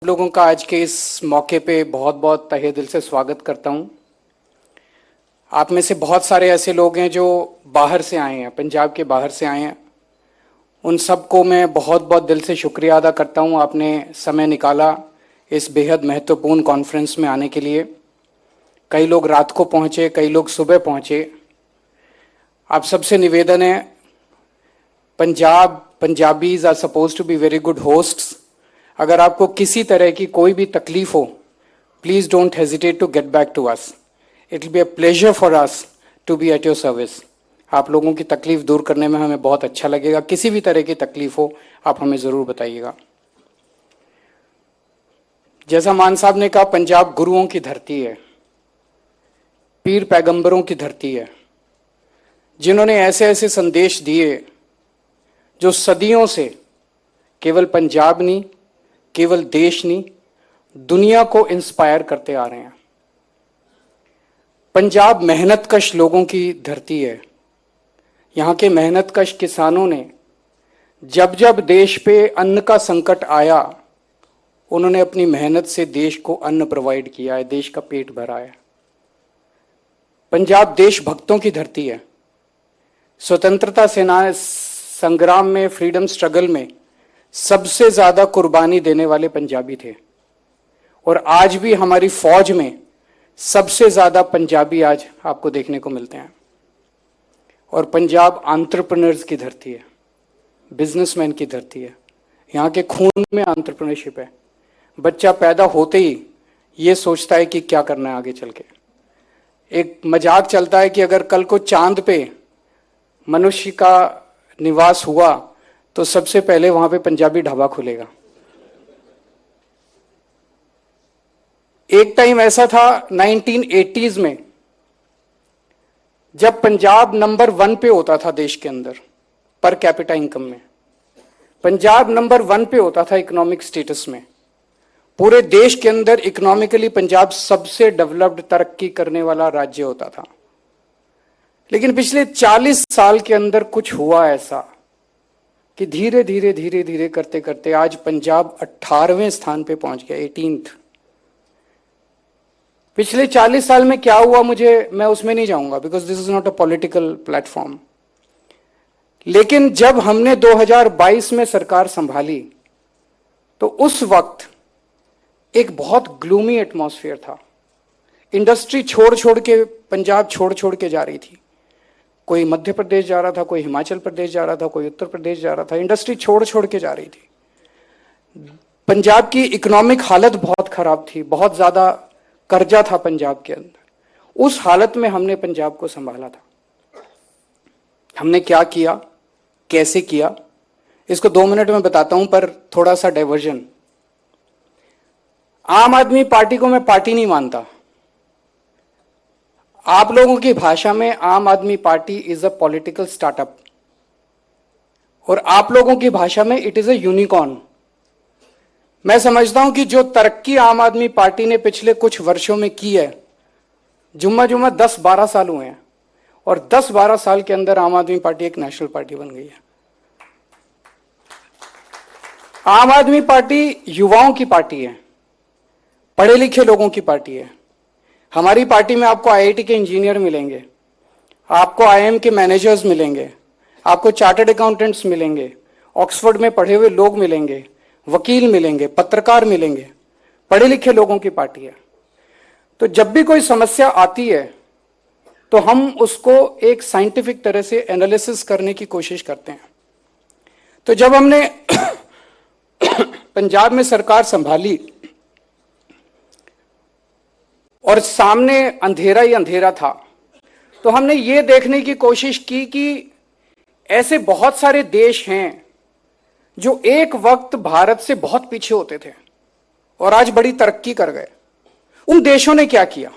लोगों का आज के इस मौके पे बहुत बहुत तहे दिल से स्वागत करता हूं। आप में से बहुत सारे ऐसे लोग हैं जो बाहर से आए हैं, पंजाब के बाहर से आए हैं। उन सबको मैं बहुत बहुत दिल से शुक्रिया अदा करता हूं, आपने समय निकाला इस बेहद महत्वपूर्ण कॉन्फ्रेंस में आने के लिए। कई लोग रात को पहुंचे, कई लोग सुबह पहुंचे। आप सबसे निवेदन है, Punjabis are suppose to be very good hosts. अगर आपको किसी तरह की कोई भी तकलीफ हो, please don't hesitate to get back to us. It will be a pleasure for us to be at your service. आप लोगों की तकलीफ दूर करने में हमें बहुत अच्छा लगेगा। किसी भी तरह की तकलीफ हो, आप हमें जरूर बताइएगा। जैसा मान साहब ने कहा, पंजाब गुरुओं की धरती है, पीर पैगंबरों की धरती है, जिन्होंने ऐसे ऐसे संदेश दिए जो सदियों से केवल पंजाब नहीं, केवल देश नहीं, दुनिया को इंस्पायर करते आ रहे हैं। पंजाब मेहनतकश लोगों की धरती है। यहां के मेहनतकश किसानों ने जब जब देश पे अन्न का संकट आया, उन्होंने अपनी मेहनत से देश को अन्न प्रोवाइड किया है, देश का पेट भरा है। पंजाब देशभक्तों की धरती है। स्वतंत्रता सेना संग्राम में, फ्रीडम स्ट्रगल में सबसे ज्यादा कुर्बानी देने वाले पंजाबी थे, और आज भी हमारी फौज में सबसे ज्यादा पंजाबी आज आपको देखने को मिलते हैं। और पंजाब एंटरप्रेन्योर्स की धरती है, बिजनेसमैन की धरती है। यहाँ के खून में एंटरप्रेन्योरशिप है। बच्चा पैदा होते ही ये सोचता है कि क्या करना है आगे चल के। एक मजाक चलता है कि अगर कल को चांद पे मनुष्य का निवास हुआ तो सबसे पहले वहां पे पंजाबी ढाबा खुलेगा। एक टाइम ऐसा था 1980s में, जब पंजाब नंबर 1 पे होता था देश के अंदर पर कैपिटा इनकम में। पंजाब नंबर 1 पे होता था इकोनॉमिक स्टेटस में। पूरे देश के अंदर इकोनॉमिकली पंजाब सबसे डेवलप्ड, तरक्की करने वाला राज्य होता था। लेकिन पिछले 40 साल के अंदर कुछ हुआ ऐसा कि धीरे धीरे धीरे धीरे करते करते आज पंजाब 18वें स्थान पे पहुंच गया, 18th। पिछले 40 साल में क्या हुआ, मैं उसमें नहीं जाऊंगा, because this is not a political platform. लेकिन जब हमने 2022 में सरकार संभाली तो उस वक्त एक बहुत ग्लूमी एटमॉस्फेयर था। इंडस्ट्री छोड़ छोड़ के पंजाब छोड़ छोड़ के जा रही थी। कोई मध्य प्रदेश जा रहा था, कोई हिमाचल प्रदेश जा रहा था, कोई उत्तर प्रदेश जा रहा था। इंडस्ट्री छोड़ छोड़ के जा रही थी। पंजाब की इकोनॉमिक हालत बहुत खराब थी, बहुत ज्यादा कर्जा था पंजाब के अंदर। उस हालत में हमने पंजाब को संभाला था। हमने क्या किया, कैसे किया, इसको 2 मिनट में बताता हूं, पर थोड़ा सा डाइवर्जन। आम आदमी पार्टी को मैं पार्टी नहीं मानता। आप लोगों की भाषा में आम आदमी party is a political startup, और आप लोगों की भाषा में इट इज अ यूनिकॉर्न। मैं समझता हूं कि जो तरक्की आम आदमी पार्टी ने पिछले कुछ वर्षों में की है, जुम्मा जुम्मा 10-12 साल हुए हैं, और 10-12 साल के अंदर आम आदमी पार्टी एक नेशनल पार्टी बन गई है। आम आदमी पार्टी युवाओं की पार्टी है, पढ़े लिखे लोगों की पार्टी है। हमारी पार्टी में आपको आईआईटी के इंजीनियर मिलेंगे, आपको आईआईएम के मैनेजर्स मिलेंगे, आपको चार्टर्ड अकाउंटेंट्स मिलेंगे, ऑक्सफोर्ड में पढ़े हुए लोग मिलेंगे, वकील मिलेंगे, पत्रकार मिलेंगे। पढ़े लिखे लोगों की पार्टी है। तो जब भी कोई समस्या आती है तो हम उसको एक साइंटिफिक तरह से एनालिसिस करने की कोशिश करते हैं। तो जब हमने पंजाब में सरकार संभाली और सामने अंधेरा ही अंधेरा था, तो हमने ये देखने की कोशिश की कि ऐसे बहुत सारे देश हैं जो एक वक्त भारत से बहुत पीछे होते थे और आज बड़ी तरक्की कर गए। उन देशों ने क्या किया?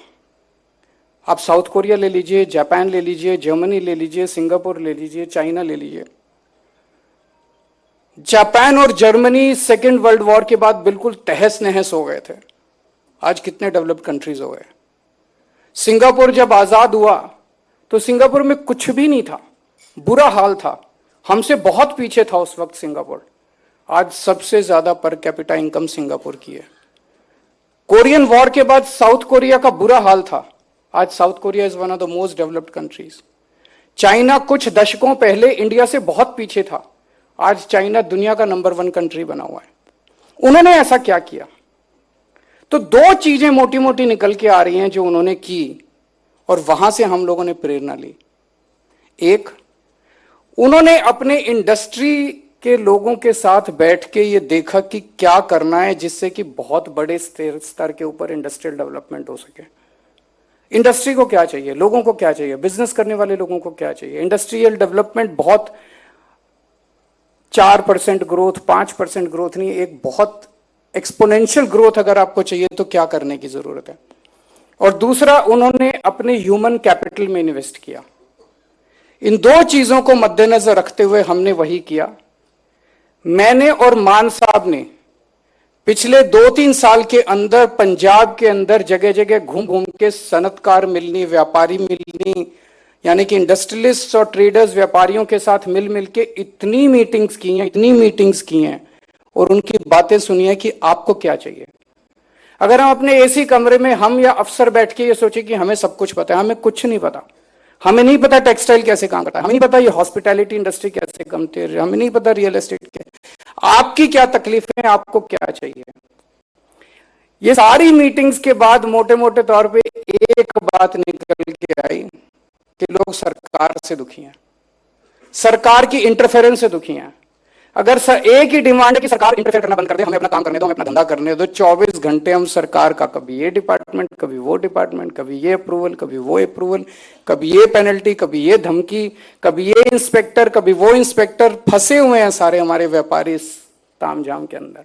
आप साउथ कोरिया ले लीजिए, जापान ले लीजिए, जर्मनी ले लीजिए, सिंगापुर ले लीजिए, चाइना ले लीजिए। जापान और जर्मनी सेकेंड वर्ल्ड वॉर के बाद बिल्कुल तहस नहस हो गए थे, आज कितने डेवलप्ड कंट्रीज हो गए। सिंगापुर जब आजाद हुआ तो सिंगापुर में कुछ भी नहीं था, बुरा हाल था, हमसे बहुत पीछे था उस वक्त सिंगापुर। आज सबसे ज्यादा पर कैपिटा इनकम सिंगापुर की है। कोरियन वॉर के बाद साउथ कोरिया का बुरा हाल था, आज south Korea is one of the most developed countries. China कुछ दशकों पहले इंडिया से बहुत पीछे था, आज चाइना दुनिया का नंबर 1 कंट्री बना हुआ है। उन्होंने ऐसा क्या किया? तो दो चीजें मोटी मोटी निकल के आ रही हैं जो उन्होंने की और वहां से हम लोगों ने प्रेरणा ली। एक, उन्होंने अपने इंडस्ट्री के लोगों के साथ बैठ के ये देखा कि क्या करना है जिससे कि बहुत बड़े स्तर के ऊपर इंडस्ट्रियल डेवलपमेंट हो सके। इंडस्ट्री को क्या चाहिए, लोगों को क्या चाहिए, बिजनेस करने वाले लोगों को क्या चाहिए। इंडस्ट्रियल डेवलपमेंट बहुत 4% ग्रोथ, 5% ग्रोथ नहीं, एक बहुत एक्सपोनेंशियल ग्रोथ अगर आपको चाहिए तो क्या करने की जरूरत है। और दूसरा, उन्होंने अपने ह्यूमन कैपिटल में इन्वेस्ट किया। इन दो चीजों को मद्देनजर रखते हुए हमने वही किया। मैंने और मान साहब ने पिछले 2-3 साल के अंदर पंजाब के अंदर जगह जगह घूम घूम के सनतकार मिलनी, व्यापारी मिलनी, यानी कि इंडस्ट्रियलिस्ट और ट्रेडर्स व्यापारियों के साथ मिल मिल के इतनी मीटिंग्स की हैं और उनकी बातें सुनी है कि आपको क्या चाहिए। अगर हम अपने एसी कमरे में हम या अफसर बैठ के ये सोचे कि हमें सब कुछ पता है, हमें कुछ नहीं पता। हमें नहीं पता टेक्सटाइल कैसे काम करता है, हमें नहीं पता ये हॉस्पिटैलिटी इंडस्ट्री कैसे काम करती है, हमें नहीं पता रियल एस्टेट क्या। आपकी क्या तकलीफें, आपको क्या चाहिए। ये सारी मीटिंग्स के बाद मोटे मोटे तौर पे एक बात निकल के आई कि लोग सरकार से दुखी हैं, सरकार की इंटरफेरेंस से दुखी हैं। अगर एक ही डिमांड है कि सरकार इंटरफेयर करना बंद कर दे, हमें अपना काम करने दो, हमें अपना धंधा करने दो। 24 घंटे हम सरकार का कभी ये डिपार्टमेंट, कभी वो डिपार्टमेंट, कभी ये अप्रूवल, कभी वो अप्रूवल, कभी ये पेनल्टी, कभी ये धमकी, कभी ये इंस्पेक्टर, कभी वो इंस्पेक्टर, फंसे हुए हैं सारे हमारे व्यापारी इस तामझाम के अंदर।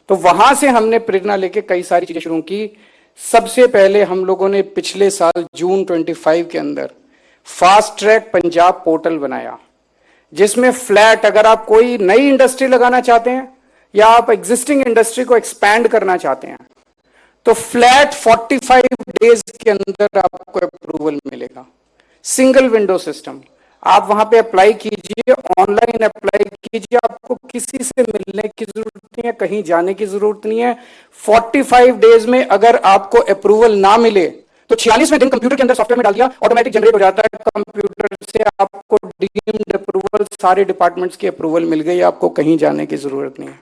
तो वहां से हमने प्रेरणा लेके कई सारी चीजें शुरू की। सबसे पहले हम लोगों ने पिछले साल जून 25 के अंदर फास्ट ट्रैक पंजाब पोर्टल बनाया, जिसमें फ्लैट, अगर आप कोई नई इंडस्ट्री लगाना चाहते हैं या आप एग्जिस्टिंग इंडस्ट्री को एक्सपैंड करना चाहते हैं, तो फ्लैट 45 डेज के अंदर आपको अप्रूवल मिलेगा। सिंगल विंडो सिस्टम, आप वहां पे अप्लाई कीजिए, ऑनलाइन अप्लाई कीजिए, आपको किसी से मिलने की जरूरत नहीं है, कहीं जाने की जरूरत नहीं है। 45 डेज में अगर आपको अप्रूवल ना मिले तो 46वें दिन कंप्यूटर के अंदर सॉफ्टवेयर में डाल दिया, ऑटोमेटिक जनरेट हो जाता है कंप्यूटर से, आपको डीम्ड अप्रूवल, सारे डिपार्टमेंट्स की अप्रूवल मिल गई, आपको कहीं जाने की जरूरत नहीं है।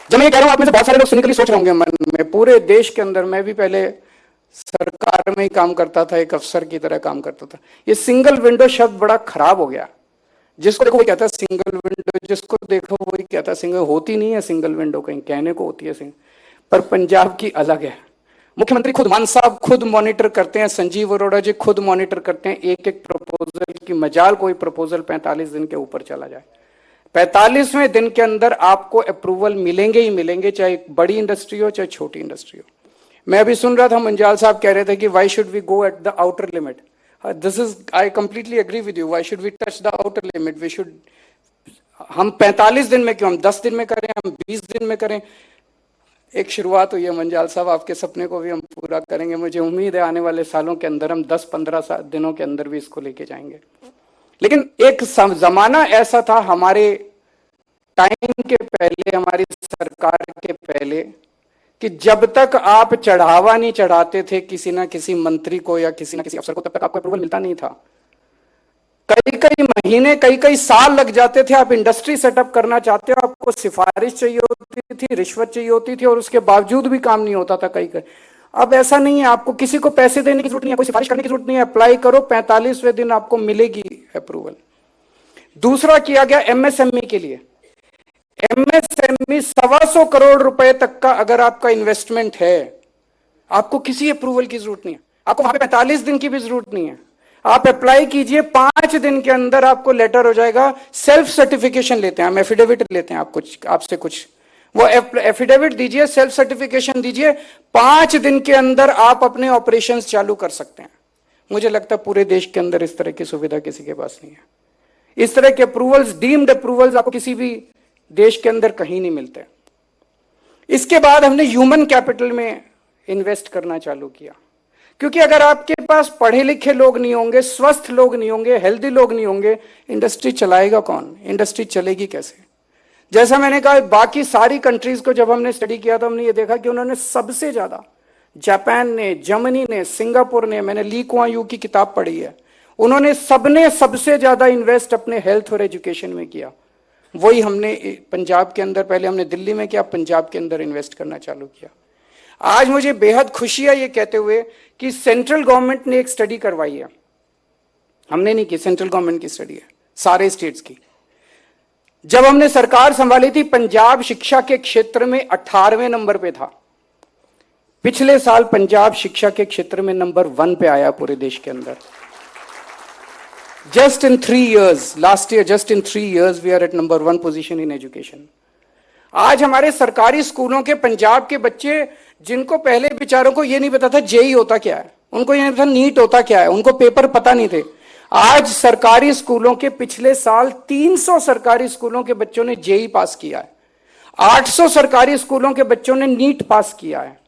जब मैं ये कह रहा हूं, आप में से बहुत सारे लोग सिनिकली सोच रहे होंगे मन में, पूरे देश के अंदर, मैं भी पहले सरकार में ही काम करता था, एक अफसर की तरह काम करता था। ये सिंगल विंडो शब्द बड़ा खराब हो गया। जिसको देखो वही कहता है सिंगल विंडो, जिसको देखो वही कहता है सिंगल। होती नहीं है सिंगल विंडो, कहीं कहने को होती है सिंगल, पर पंजाब की अलग है। मुख्यमंत्री खुद, मान साहब खुद मॉनिटर करते हैं, संजीव अरोड़ा जी खुद मॉनिटर करते हैं एक एक प्रपोजल की। मजाल कोई प्रपोजल 45 दिन के ऊपर चला जाए, 45वें दिन के अंदर आपको अप्रूवल मिलेंगे ही मिलेंगे, चाहे बड़ी इंडस्ट्री हो चाहे छोटी इंडस्ट्री हो। मैं अभी सुन रहा था, मंजाल साहब कह रहे थे कि why should we go at the outer limit. This is, I completely agree with you, why should we touch the outer limit. We should, हम 45 दिन में क्यों, हम 10 दिन में करें, हम 20 दिन में करें। एक शुरुआत हुई है मंजाल साहब, आपके सपने को भी हम पूरा करेंगे। मुझे उम्मीद है आने वाले सालों के अंदर हम 10-15 दिनों के अंदर भी इसको लेके जाएंगे। लेकिन एक जमाना ऐसा था हमारे टाइम के पहले, हमारी सरकार के पहले, कि जब तक आप चढ़ावा नहीं चढ़ाते थे किसी ना किसी मंत्री को या किसी ना किसी अफसर को, तब तक आपको अप्रूवल मिलता नहीं था। कई कई महीने, कई कई साल लग जाते थे। आप इंडस्ट्री सेटअप करना चाहते हो, आपको सिफारिश चाहिए होती थी, रिश्वत चाहिए होती थी, और उसके बावजूद भी काम नहीं होता था कई कई। अब ऐसा नहीं है, आपको किसी को पैसे देने की जरूरत नहीं है, कोई सिफारिश करने की जरूरत नहीं है, अप्लाई करो, 45वें दिन आपको मिलेगी अप्रूवल। दूसरा किया गया एमएसएमई के लिए। एमएसएमई 125 करोड़ रुपए तक का अगर आपका इन्वेस्टमेंट है, आपको किसी अप्रूवल की जरूरत नहीं है, आपको वहां पे 45 दिन की भी जरूरत नहीं है। आप अप्लाई कीजिए, 5 दिन के अंदर आपको लेटर हो जाएगा। सेल्फ सर्टिफिकेशन लेते हैं हम, एफिडेविट लेते हैं आपसे कुछ, वो एफिडेविट दीजिए, सेल्फ सर्टिफिकेशन दीजिए, 5 दिन के अंदर आप अपने ऑपरेशंस चालू कर सकते हैं। मुझे लगता है पूरे देश के अंदर इस तरह की सुविधा किसी के पास नहीं है। इस तरह के अप्रूवल्स, डीम्ड अप्रूवल्स आपको किसी भी देश के अंदर कहीं नहीं मिलते। इसके बाद हमने ह्यूमन कैपिटल में इन्वेस्ट करना चालू किया, क्योंकि अगर आपके पास पढ़े लिखे लोग नहीं होंगे, स्वस्थ लोग नहीं होंगे, हेल्दी लोग नहीं होंगे, इंडस्ट्री चलाएगा कौन, इंडस्ट्री चलेगी कैसे। जैसा मैंने कहा, बाकी सारी कंट्रीज को जब हमने स्टडी किया तो हमने ये देखा कि उन्होंने सबसे ज्यादा, जापान ने, जर्मनी ने, सिंगापुर ने, मैंने ली कुआं यू की किताब पढ़ी है, उन्होंने सबने सबसे ज्यादा इन्वेस्ट अपने हेल्थ और एजुकेशन में किया। वही हमने पंजाब के अंदर, पहले हमने दिल्ली में किया, पंजाब के अंदर इन्वेस्ट करना चालू किया। आज मुझे बेहद खुशी है ये कहते हुए कि सेंट्रल गवर्नमेंट ने एक स्टडी करवाई है, हमने नहीं की, सेंट्रल गवर्नमेंट की स्टडी है सारे स्टेट्स की। जब हमने सरकार संभाली थी, पंजाब शिक्षा के क्षेत्र में 18वें नंबर पे था। पिछले साल पंजाब शिक्षा के क्षेत्र में नंबर 1 पे आया पूरे देश के अंदर। Just in 3 years, last year, just in 3 years, we are at number 1 position in education. आज हमारे सरकारी स्कूलों के पंजाब के बच्चे, जिनको पहले बेचारों को ये नहीं पता था जेई होता क्या है, उनको ये नहीं पता नीट होता क्या है, उनको पेपर पता नहीं थे, आज सरकारी स्कूलों के पिछले साल 300 सरकारी स्कूलों के बच्चों ने जेई पास किया है, 800 सरकारी स्कूलों के बच्चों ने नीट पास किया है।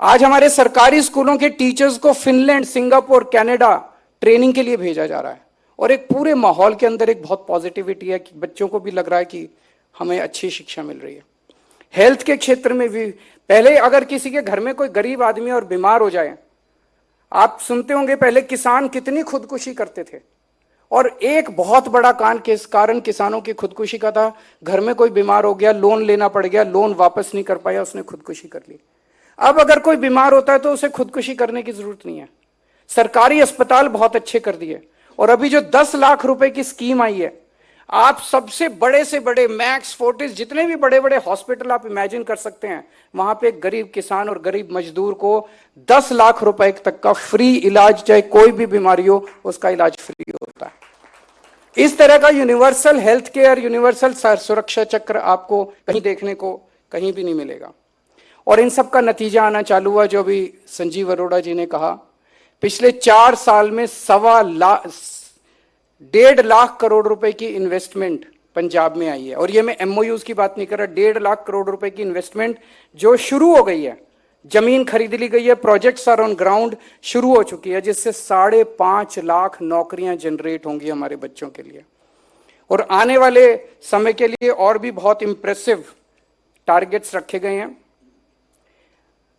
आज हमारे सरकारी स्कूलों के टीचर्स को फिनलैंड, सिंगापुर, कनाडा ट्रेनिंग के लिए भेजा जा रहा है, और एक पूरे माहौल के अंदर एक बहुत पॉजिटिविटी है कि बच्चों को भी लग रहा है कि हमें अच्छी शिक्षा मिल रही है। हेल्थ के क्षेत्र में भी, पहले अगर किसी के घर में कोई गरीब आदमी और बीमार हो जाए, आप सुनते होंगे पहले किसान कितनी खुदकुशी करते थे, और एक बहुत बड़ा कारण किसानों की खुदकुशी का था, घर में कोई बीमार हो गया, लोन लेना पड़ गया, लोन वापस नहीं कर पाया, उसने खुदकुशी कर ली। अब अगर कोई बीमार होता है तो उसे खुदकुशी करने की जरूरत नहीं है, सरकारी अस्पताल बहुत अच्छे कर दिए। और अभी जो 10 लाख रुपए की स्कीम आई है, आप सबसे बड़े से बड़े मैक्स, फोर्टिस, जितने भी बड़े बड़े हॉस्पिटल आप इमेजिन कर सकते हैं, वहां पे एक गरीब किसान और गरीब मजदूर को 10 लाख रुपए तक का फ्री इलाज, चाहे कोई भी बीमारी हो उसका इलाज फ्री होता है। इस तरह का यूनिवर्सल हेल्थ केयर, यूनिवर्सल सुरक्षा चक्र आपको कहीं देखने को कहीं भी नहीं मिलेगा। और इन सब का नतीजा आना चालू हुआ, जो अभी संजीव अरोड़ा जी ने कहा, पिछले 4 साल में 1.5 लाख करोड़ रुपए की इन्वेस्टमेंट पंजाब में आई है। और ये मैं एमओयूज की बात नहीं कर रहा, 1.5 लाख करोड़ रुपए की इन्वेस्टमेंट जो शुरू हो गई है, जमीन खरीद ली गई है, प्रोजेक्ट्स आर ऑन ग्राउंड शुरू हो चुकी है, जिससे 5.5 लाख नौकरियां जनरेट होंगी हमारे बच्चों के लिए। और आने वाले समय के लिए और भी बहुत इंप्रेसिव टारगेट्स रखे गए हैं।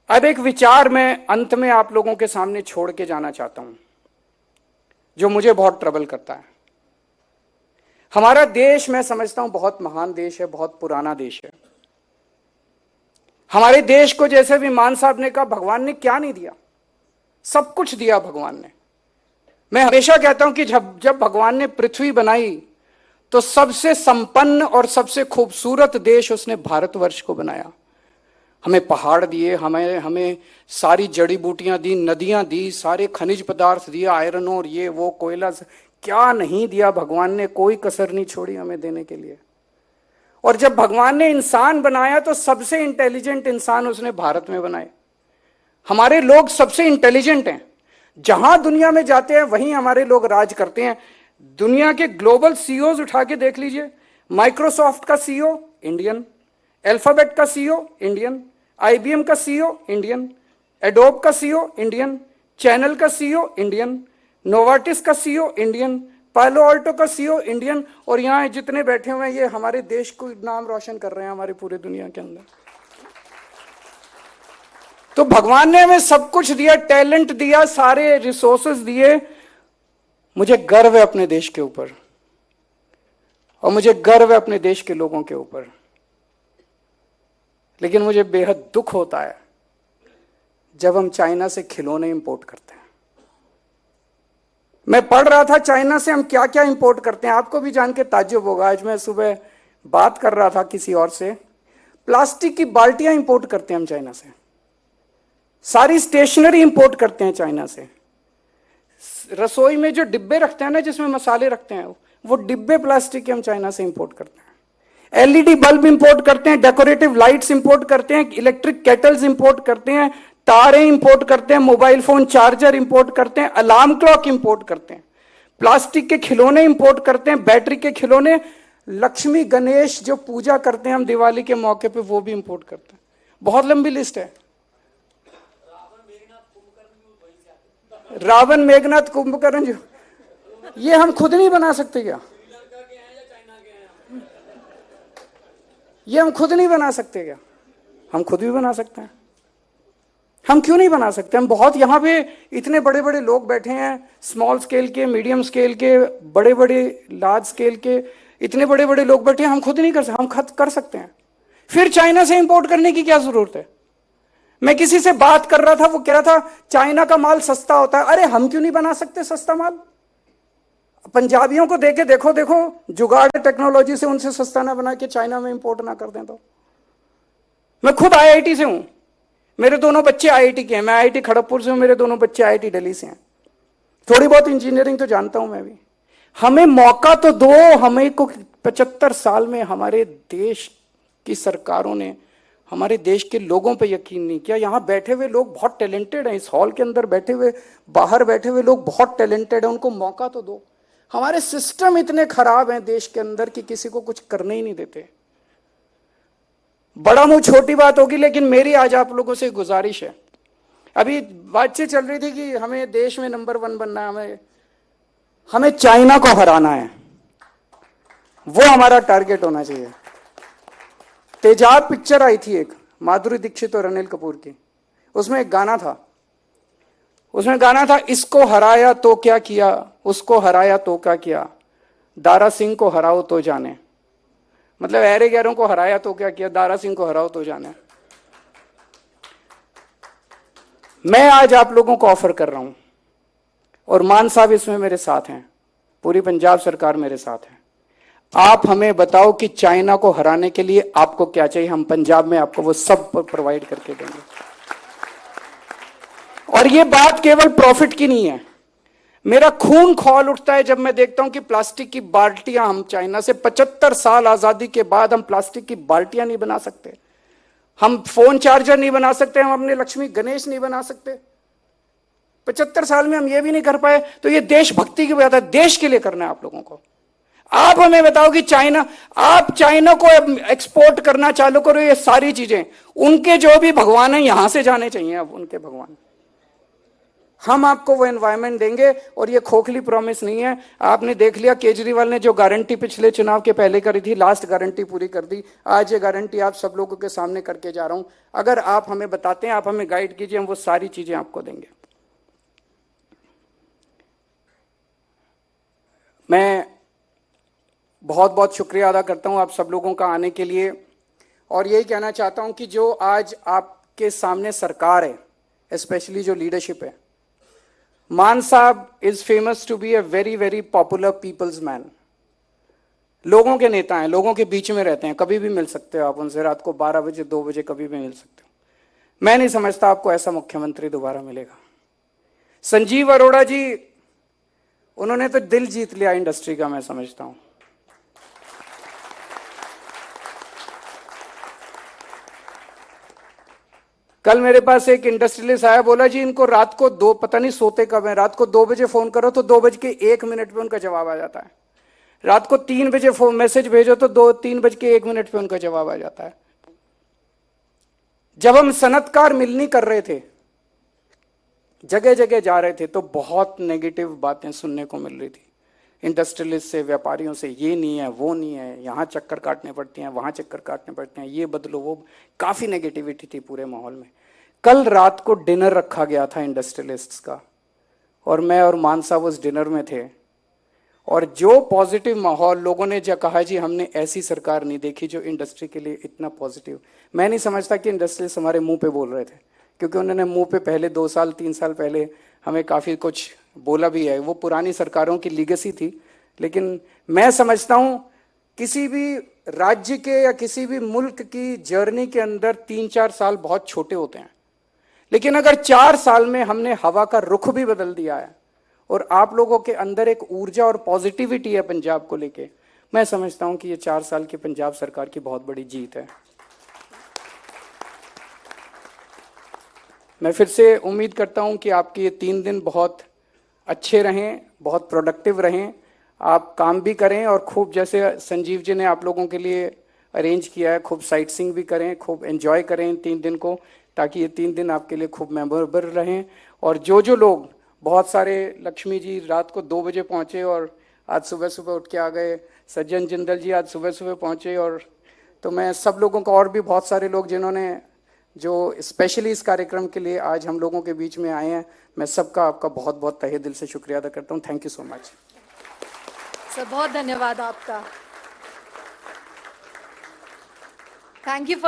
अब एक विचार मैं अंत में आप लोगों के सामने छोड़ के जाना चाहता हूं, जो मुझे बहुत ट्रबल करता है। हमारा देश, मैं समझता हूं, बहुत महान देश है, बहुत पुराना देश है। हमारे देश को, जैसे भी मान साहब ने कहा, भगवान ने क्या नहीं दिया, सब कुछ दिया भगवान ने। मैं हमेशा कहता हूं कि जब भगवान ने पृथ्वी बनाई तो सबसे संपन्न और सबसे खूबसूरत देश उसने भारतवर्ष को बनाया। हमें पहाड़ दिए, हमें सारी जड़ी बूटियां दी, नदियां दी, सारे खनिज पदार्थ दिए, आयरन और ये वो कोयला, क्या नहीं दिया भगवान ने, कोई कसर नहीं छोड़ी हमें देने के लिए। और जब भगवान ने इंसान बनाया तो सबसे इंटेलिजेंट इंसान उसने भारत में बनाए। हमारे लोग सबसे इंटेलिजेंट हैं, जहां दुनिया में जाते हैं वहीं हमारे लोग राज करते हैं। दुनिया के ग्लोबल सीईओज उठा के देख लीजिए, माइक्रोसॉफ्ट का सीईओ इंडियन, अल्फाबेट का सीईओ इंडियन, आईबीएम का सीईओ इंडियन, एडोब का सीईओ इंडियन, चैनल का सीईओ इंडियन, नोवार्टिस का सीईओ इंडियन, पालो अल्टो का सीईओ इंडियन। और यहां जितने बैठे हुए हैं ये हमारे देश को नाम रोशन कर रहे हैं हमारे पूरे दुनिया के अंदर। तो भगवान ने हमें सब कुछ दिया, टैलेंट दिया, सारे रिसोर्सेज दिए। मुझे गर्व है अपने देश के ऊपर, और मुझे गर्व है अपने देश के लोगों के ऊपर। लेकिन मुझे बेहद दुख होता है जब हम चाइना से खिलौने इंपोर्ट करते हैं। मैं पढ़ रहा था चाइना से हम क्या क्या इंपोर्ट करते हैं, आपको भी जान के ताज्जुब होगा। आज मैं सुबह बात कर रहा था किसी और से, प्लास्टिक की बाल्टियां इंपोर्ट करते हैं हम चाइना से, सारी स्टेशनरी इंपोर्ट करते हैं चाइना से। रसोई में जो डिब्बे रखते हैं ना, जिसमें मसाले रखते हैं, वो डिब्बे प्लास्टिक के हम चाइना से इंपोर्ट करते हैं। एलईडी बल्ब इंपोर्ट करते हैं, डेकोरेटिव लाइट्स इंपोर्ट करते हैं, इलेक्ट्रिक केटल्स इंपोर्ट करते हैं, तारें इंपोर्ट करते हैं, मोबाइल फोन चार्जर इंपोर्ट करते हैं, अलार्म क्लॉक इंपोर्ट करते हैं, प्लास्टिक के खिलौने इंपोर्ट करते हैं, बैटरी के खिलौने, लक्ष्मी गणेश जो पूजा करते हैं हम दिवाली के मौके पे, वो भी इंपोर्ट करते हैं। बहुत लंबी लिस्ट है। रावण मेघनाथ कुंभकर्ण जो, ये हम खुद नहीं बना सकते क्या? ये हम खुद नहीं बना सकते क्या? हम खुद भी बना सकते हैं। हम क्यों नहीं बना सकते? हम बहुत यहां पे इतने बड़े बड़े लोग बैठे हैं, स्मॉल स्केल के, मीडियम स्केल के, बड़े बड़े लार्ज स्केल के, इतने बड़े बड़े लोग बैठे हैं, हम खुद नहीं कर सकते? हम खुद कर सकते हैं। फिर चाइना से इंपोर्ट करने की क्या जरूरत है? मैं किसी से बात कर रहा था, वो कह रहा था चाइना का माल सस्ता होता है। अरे हम क्यों नहीं बना सकते सस्ता माल? पंजाबियों को देके देखो, देखो जुगाड़ टेक्नोलॉजी से उनसे सस्ता ना बना के चाइना में इंपोर्ट ना कर दें तो। मैं खुद आईआईटी से हूं, मेरे दोनों बच्चे आईआईटी के हैं। मैं आईआईटी खड़गपुर से हूं, मेरे दोनों बच्चे आईआईटी दिल्ली से हैं। थोड़ी बहुत इंजीनियरिंग तो जानता हूं मैं भी। हमें मौका तो दो। हमें को 75 साल में हमारे देश की सरकारों ने हमारे देश के लोगों पे यकीन नहीं किया। यहां बैठे हुए लोग बहुत टैलेंटेड हैं, इस हॉल के अंदर बैठे हुए, बाहर बैठे हुए लोग बहुत टैलेंटेड हैं, उनको मौका तो दो। हमारे सिस्टम इतने खराब हैं देश के अंदर कि किसी को कुछ करने ही नहीं देते। बड़ा मुंह छोटी बात होगी, लेकिन मेरी आज आप लोगों से गुजारिश है। अभी बातचीत चल रही थी कि हमें देश में नंबर 1 बनना है, हमें चाइना को हराना है, वो हमारा टारगेट होना चाहिए। तेजाब पिक्चर आई थी एक, माधुरी दीक्षित और अनिल कपूर की। उसमें एक गाना था, उसमें गाना था, इसको हराया तो क्या किया, उसको हराया तो क्या किया, दारा सिंह को हराओ तो जाने। मतलब ऐरे गैरों को हराया तो क्या किया, दारा सिंह को हराओ तो जाने। मैं आज आप लोगों को ऑफर कर रहा हूं, और मान साहब इसमें मेरे साथ हैं, पूरी पंजाब सरकार मेरे साथ है। आप हमें बताओ कि चाइना को हराने के लिए आपको क्या चाहिए, हम पंजाब में आपको वो सब प्रोवाइड करके देंगे। और ये बात केवल प्रॉफिट की नहीं है। मेरा खून खौल उठता है जब मैं देखता हूं कि प्लास्टिक की बाल्टियां, हम चाइना से 75 साल आजादी के बाद हम प्लास्टिक की बाल्टियां नहीं बना सकते, हम फोन चार्जर नहीं बना सकते, हम अपने लक्ष्मी गणेश नहीं बना सकते। 75 साल में हम ये भी नहीं कर पाए, तो ये देशभक्ति की बात है। देश के लिए करना है आप लोगों को। आप हमें बताओ कि चाइना, आप चाइना को एक्सपोर्ट करना चालू करो, ये सारी चीजें, उनके जो भी भगवान है यहां से जाने चाहिए। अब उनके भगवान, हम आपको वो एनवायरमेंट देंगे। और ये खोखली प्रॉमिस नहीं है। आपने देख लिया केजरीवाल ने जो गारंटी पिछले चुनाव के पहले करी थी, लास्ट गारंटी पूरी कर दी। आज ये गारंटी आप सब लोगों के सामने करके जा रहा हूं। अगर आप हमें बताते हैं, आप हमें गाइड कीजिए, हम वो सारी चीजें आपको देंगे। मैं बहुत बहुत शुक्रिया अदा करता हूं आप सब लोगों का आने के लिए, और यही कहना चाहता हूं कि जो आज आपके सामने सरकार है, स्पेशली जो लीडरशिप है, Mann Sahab is famous to be a very very popular people's man. लोगों के नेता हैं, लोगों के बीच में रहते हैं, कभी भी मिल सकते हो आप उनसे, रात को 12 बजे 2 बजे कभी भी मिल सकते हो। मैं नहीं समझता आपको ऐसा मुख्यमंत्री दोबारा मिलेगा। संजीव अरोड़ा जी, उन्होंने तो दिल जीत लिया इंडस्ट्री का, मैं समझता हूं। कल मेरे पास एक इंडस्ट्रियलिस्ट आया, बोला जी इनको रात को 2, पता नहीं सोते कब है, रात को 2 बजे फोन करो तो 2:01 पे उनका जवाब आ जाता है। रात को 3 बजे फोन मैसेज भेजो तो 3:01 पे उनका जवाब आ जाता है। जब हम सनतकार मिलनी कर रहे थे, जगह जगह जा रहे थे, तो बहुत नेगेटिव बातें सुनने को मिल रही थी इंडस्ट्रियलिस्ट से, व्यापारियों से। ये नहीं है, वो नहीं है, यहाँ चक्कर काटने पड़ते हैं, वहाँ चक्कर काटने पड़ते हैं, ये बदलो वो। काफ़ी नेगेटिविटी थी पूरे माहौल में। कल रात को डिनर रखा गया था इंडस्ट्रियलिस्ट्स का, और मैं और मान साहब उस डिनर में थे। और जो पॉजिटिव माहौल, लोगों ने जो कहा जी हमने ऐसी सरकार नहीं देखी जो इंडस्ट्री के लिए इतना पॉजिटिव। मैं नहीं समझता कि इंडस्ट्रियलिस्ट हमारे मुंह पे बोल रहे थे, क्योंकि उन्होंने मुंह पे पहले 2 साल 3 साल पहले हमें काफ़ी कुछ बोला भी है। वो पुरानी सरकारों की लीगेसी थी। लेकिन मैं समझता हूं किसी भी राज्य के या किसी भी मुल्क की जर्नी के अंदर 3-4 साल बहुत छोटे होते हैं, लेकिन अगर 4 साल में हमने हवा का रुख भी बदल दिया है और आप लोगों के अंदर एक ऊर्जा और पॉजिटिविटी है पंजाब को लेके, मैं समझता हूं कि ये 4 साल की पंजाब सरकार की बहुत बड़ी जीत है। मैं फिर से उम्मीद करता हूं कि आपके ये 3 दिन बहुत अच्छे रहें, बहुत प्रोडक्टिव रहें, आप काम भी करें और खूब, जैसे संजीव जी ने आप लोगों के लिए अरेंज किया है, खूब साइट सीइंग भी करें, खूब एंजॉय करें इन 3 दिन को, ताकि ये 3 दिन आपके लिए खूब मेमोरेबल रहें। और जो लोग, बहुत सारे, लक्ष्मी जी रात को 2 बजे पहुँचे और आज सुबह सुबह उठ के आ गए, सज्जन जिंदल जी आज सुबह सुबह पहुँचे और तो मैं सब लोगों को, और भी बहुत सारे लोग जिन्होंने जो स्पेशली इस कार्यक्रम के लिए आज हम लोगों के बीच में आए हैं, मैं सबका आपका बहुत बहुत तहे दिल से शुक्रिया अदा करता हूँ। Thank you so much sir, बहुत धन्यवाद आपका। Thank you for